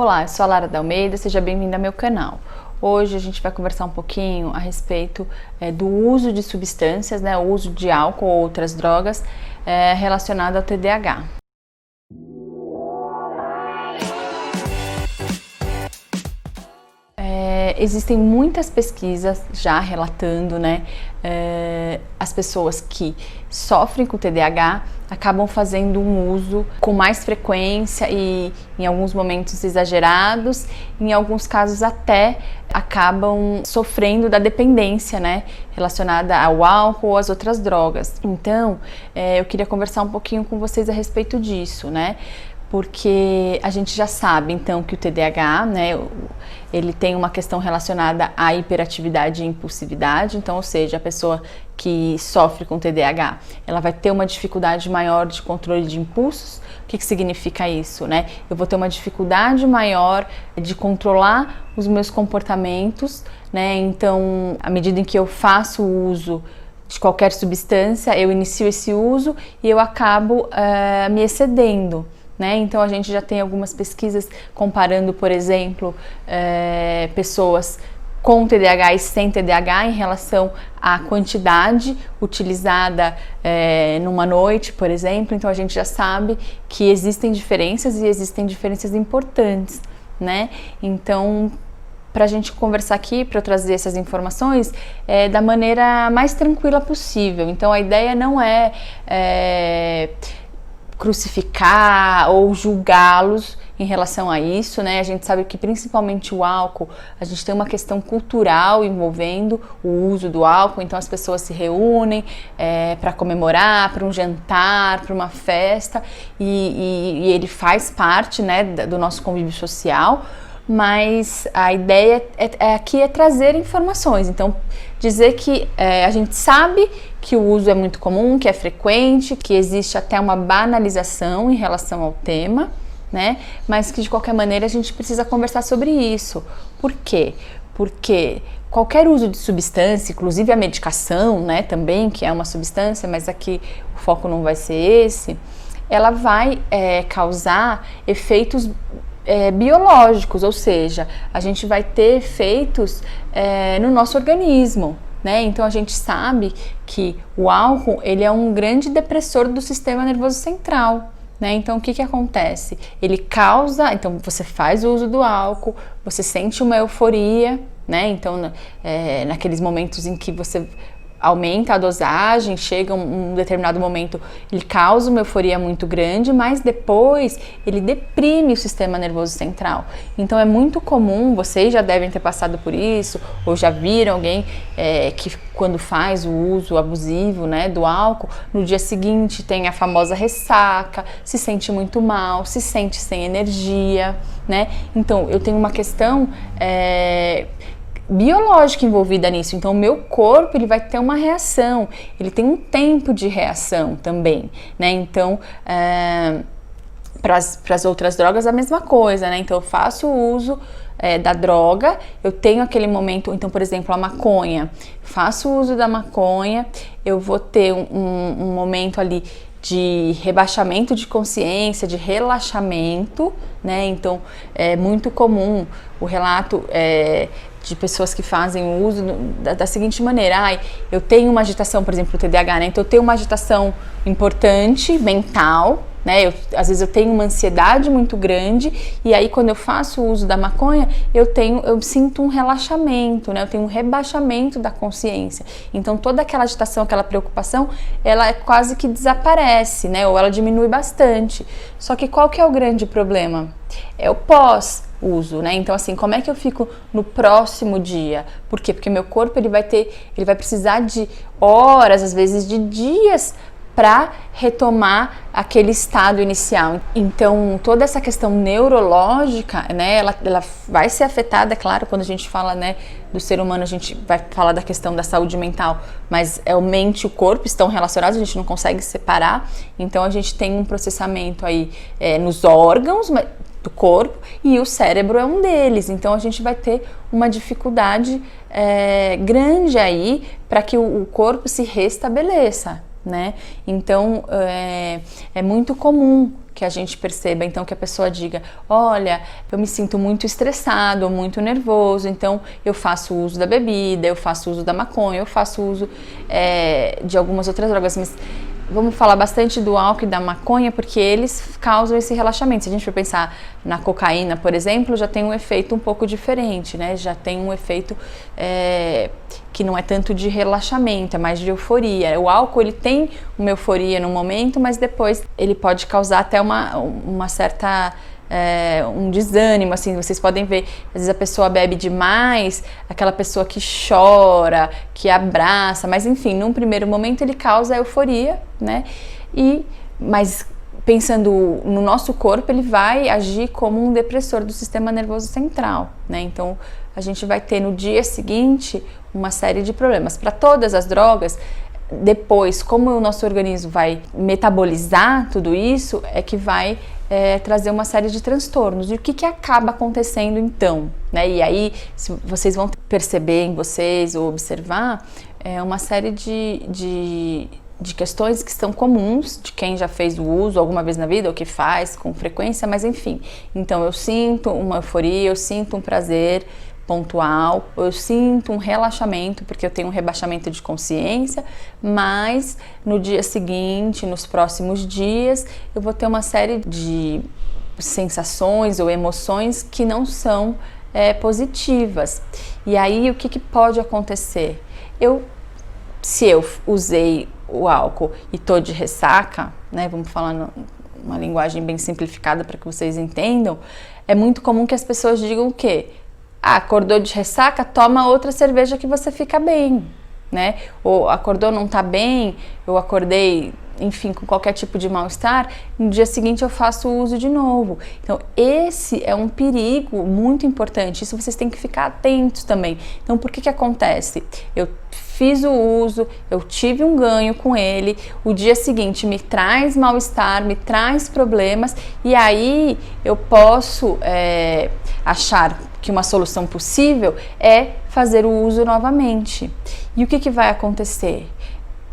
Olá, eu sou a Lara da Almeida, seja bem-vinda ao meu canal. Hoje a gente vai conversar um pouquinho a respeito do uso de substâncias, o uso de álcool ou outras drogas relacionado ao TDAH. Existem muitas pesquisas já relatando, as pessoas que sofrem com TDAH acabam fazendo um uso com mais frequência e em alguns momentos exagerados, em alguns casos até acabam sofrendo da dependência, relacionada ao álcool ou às outras drogas. Então, eu queria conversar um pouquinho com vocês a respeito disso, porque a gente já sabe, então, que o TDAH, ele tem uma questão relacionada à hiperatividade e impulsividade, então, ou seja, a pessoa que sofre com TDAH, ela vai ter uma dificuldade maior de controle de impulsos. O que significa isso, Eu vou ter uma dificuldade maior de controlar os meus comportamentos, Então, à medida em que eu faço uso de qualquer substância, eu inicio esse uso e eu acabo me excedendo. Então a gente já tem algumas pesquisas comparando, por exemplo, pessoas com TDAH e sem TDAH em relação à quantidade utilizada numa noite, por exemplo. Então a gente já sabe que existem diferenças e existem diferenças importantes, Então, para a gente conversar aqui, para eu trazer essas informações da maneira mais tranquila possível. Então a ideia não é crucificar ou julgá-los em relação a isso, A gente sabe que principalmente o álcool, a gente tem uma questão cultural envolvendo o uso do álcool, então as pessoas se reúnem para comemorar, para um jantar, para uma festa e ele faz parte, do nosso convívio social. Mas a ideia aqui é trazer informações, então dizer que a gente sabe que o uso é muito comum, que é frequente, que existe até uma banalização em relação ao tema, mas que de qualquer maneira a gente precisa conversar sobre isso. Por quê? Porque qualquer uso de substância, inclusive a medicação, também, que é uma substância, mas aqui o foco não vai ser esse, ela vai causar efeitos biológicos, ou seja, a gente vai ter efeitos no nosso organismo, Então a gente sabe que o álcool ele é um grande depressor do sistema nervoso central, Então o que acontece? Ele causa, então você faz o uso do álcool, você sente uma euforia, Então naqueles momentos em que você aumenta a dosagem, chega um determinado momento, ele causa uma euforia muito grande, mas depois ele deprime o sistema nervoso central. Então é muito comum, vocês já devem ter passado por isso, ou já viram alguém que quando faz o uso abusivo do álcool, no dia seguinte tem a famosa ressaca, se sente muito mal, se sente sem energia, Então eu tenho uma questão biológica envolvida nisso, então o meu corpo ele vai ter uma reação, ele tem um tempo de reação também, Então para as outras drogas a mesma coisa, Então eu faço o uso da droga, eu tenho aquele momento, então por exemplo a maconha, faço o uso da maconha, eu vou ter um momento ali de rebaixamento de consciência, de relaxamento, Então é muito comum o relato de pessoas que fazem o uso da seguinte maneira: eu tenho uma agitação, por exemplo, o TDAH, Então eu tenho uma agitação importante, mental, às vezes eu tenho uma ansiedade muito grande e aí quando eu faço o uso da maconha, eu sinto um relaxamento, Eu tenho um rebaixamento da consciência. Então toda aquela agitação, aquela preocupação, ela quase que desaparece, Ou ela diminui bastante. Só que qual que é o grande problema? É o pós-uso, Então assim, como é que eu fico no próximo dia? Por quê? Porque meu corpo ele vai precisar de horas, às vezes de dias, para retomar aquele estado inicial. Então, toda essa questão neurológica, ela vai ser afetada, claro, quando a gente fala, do ser humano, a gente vai falar da questão da saúde mental, mas a mente e o corpo estão relacionados, a gente não consegue separar. Então, a gente tem um processamento aí nos órgãos do corpo e o cérebro é um deles. Então, a gente vai ter uma dificuldade grande aí para que o corpo se restabeleça, né? Então, é muito comum que a gente perceba, então, que a pessoa diga, olha, eu me sinto muito estressado ou muito nervoso, então eu faço uso da bebida, eu faço uso da maconha, eu faço uso de algumas outras drogas, mas vamos falar bastante do álcool e da maconha, porque eles causam esse relaxamento. Se a gente for pensar na cocaína, por exemplo, já tem um efeito um pouco diferente, né? Já tem um efeito que não é tanto de relaxamento, é mais de euforia. O álcool, ele tem uma euforia no momento, mas depois ele pode causar até uma certa... um desânimo, assim, vocês podem ver, às vezes a pessoa bebe demais, aquela pessoa que chora, que abraça, mas enfim, num primeiro momento ele causa euforia, né? Mas pensando no nosso corpo, ele vai agir como um depressor do sistema nervoso central, né? Então a gente vai ter no dia seguinte uma série de problemas. Para todas as drogas, depois, como o nosso organismo vai metabolizar tudo isso, é que vai trazer uma série de transtornos. E o que acaba acontecendo então? Né? E aí, se vocês vão perceber em vocês ou observar, uma série de questões que são comuns de quem já fez o uso alguma vez na vida ou que faz com frequência, mas enfim. Então, eu sinto uma euforia, eu sinto um prazer pontual, eu sinto um relaxamento, porque eu tenho um rebaixamento de consciência, mas no dia seguinte, nos próximos dias, eu vou ter uma série de sensações ou emoções que não são positivas. E aí, o que pode acontecer? Se eu usei o álcool e tô de ressaca, né, vamos falar numa linguagem bem simplificada para que vocês entendam, é muito comum que as pessoas digam o quê? Acordou de ressaca, toma outra cerveja que você fica bem, né? Ou acordou, não tá bem, eu acordei, enfim, com qualquer tipo de mal-estar, no dia seguinte eu faço uso de novo. Então, esse é um perigo muito importante, isso vocês têm que ficar atentos também. Então, por que acontece? Eu fiz o uso, eu tive um ganho com ele, o dia seguinte me traz mal-estar, me traz problemas, e aí eu posso achar que uma solução possível é fazer o uso novamente. E o que vai acontecer?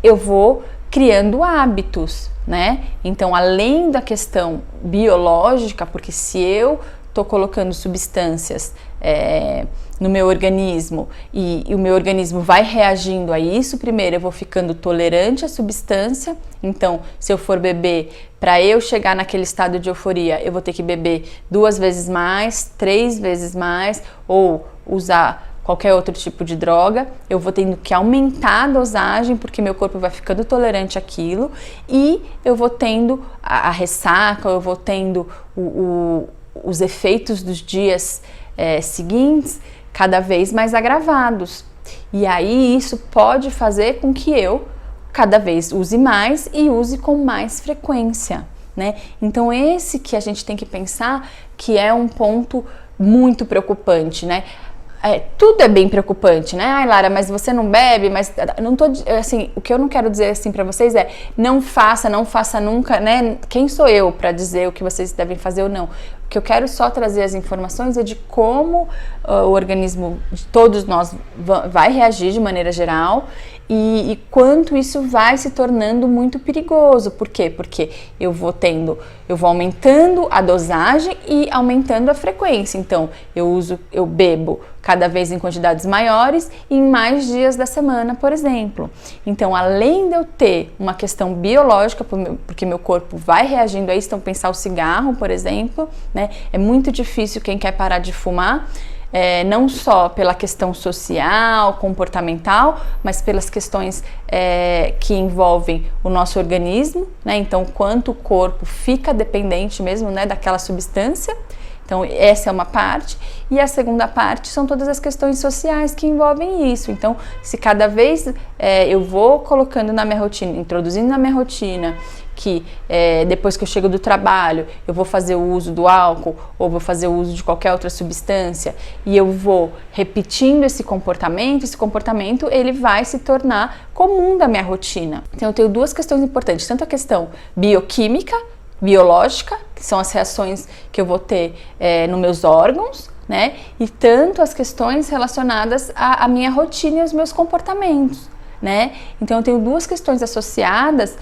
Eu vou criando hábitos, né? Então, além da questão biológica, porque se eu estou colocando substâncias no meu organismo e o meu organismo vai reagindo a isso, primeiro eu vou ficando tolerante à substância. Então, se eu for beber, para eu chegar naquele estado de euforia, eu vou ter que beber 2 vezes mais, 3 vezes mais, ou usar qualquer outro tipo de droga. Eu vou tendo que aumentar a dosagem, porque meu corpo vai ficando tolerante àquilo, e eu vou tendo a ressaca, eu vou tendo os efeitos dos dias seguintes cada vez mais agravados. E aí isso pode fazer com que eu cada vez use mais e use com mais frequência, né? Então esse que a gente tem que pensar que é um ponto muito preocupante, né? Tudo é bem preocupante, né? Ai, Lara, mas você não bebe, mas não tô, assim, o que eu não quero dizer assim para vocês é não faça nunca, né? Quem sou eu para dizer o que vocês devem fazer ou não? O que eu quero só trazer as informações é de como o organismo de todos nós vai reagir de maneira geral e quanto isso vai se tornando muito perigoso. Por quê? Porque eu vou aumentando a dosagem e aumentando a frequência. Então, eu bebo cada vez em quantidades maiores e em mais dias da semana, por exemplo. Então, além de eu ter uma questão biológica, porque meu corpo vai reagindo a isso, então pensar o cigarro, por exemplo, né? É muito difícil quem quer parar de fumar, não só pela questão social, comportamental, mas pelas questões que envolvem o nosso organismo, né? Então, quanto o corpo fica dependente mesmo, né, daquela substância. Então, essa é uma parte. E a segunda parte são todas as questões sociais que envolvem isso. Então, se cada vez eu vou colocando na minha rotina, introduzindo na minha rotina, que depois que eu chego do trabalho, eu vou fazer o uso do álcool ou vou fazer o uso de qualquer outra substância e eu vou repetindo esse comportamento ele vai se tornar comum da minha rotina. Então, eu tenho 2 questões importantes, tanto a questão bioquímica, biológica, que são as reações que eu vou ter nos meus órgãos, né? E tanto as questões relacionadas à minha rotina e aos meus comportamentos. né? Então eu tenho duas questões associadas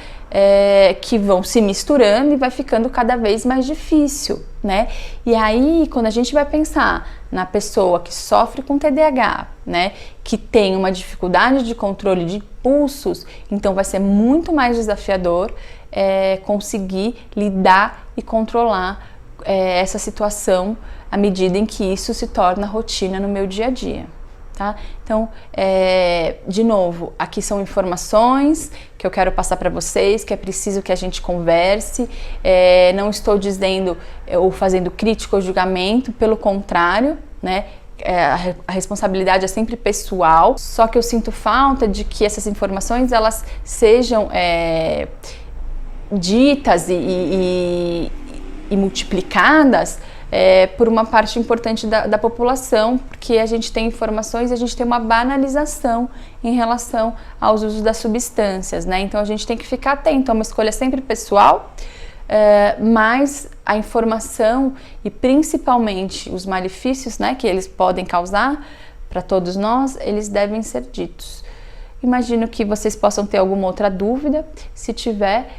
que vão se misturando e vai ficando cada vez mais difícil, né? E aí, quando a gente vai pensar na pessoa que sofre com TDAH, né, que tem uma dificuldade de controle de impulsos, então vai ser muito mais desafiador conseguir lidar e controlar essa situação à medida em que isso se torna rotina no meu dia a dia. Tá? Então, de novo, aqui são informações que eu quero passar para vocês, que é preciso que a gente converse. Não estou dizendo ou fazendo crítica ou julgamento, pelo contrário, né? A responsabilidade é sempre pessoal, só que eu sinto falta de que essas informações elas sejam ditas e multiplicadas por uma parte importante da população, porque a gente tem informações e a gente tem uma banalização em relação aos usos das substâncias, né? Então a gente tem que ficar atento, é uma escolha sempre pessoal, mas a informação e principalmente os malefícios, né, que eles podem causar para todos nós, eles devem ser ditos. Imagino que vocês possam ter alguma outra dúvida. Se tiver,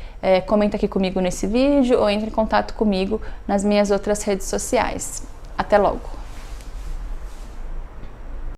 comenta aqui comigo nesse vídeo ou entre em contato comigo nas minhas outras redes sociais. Até logo!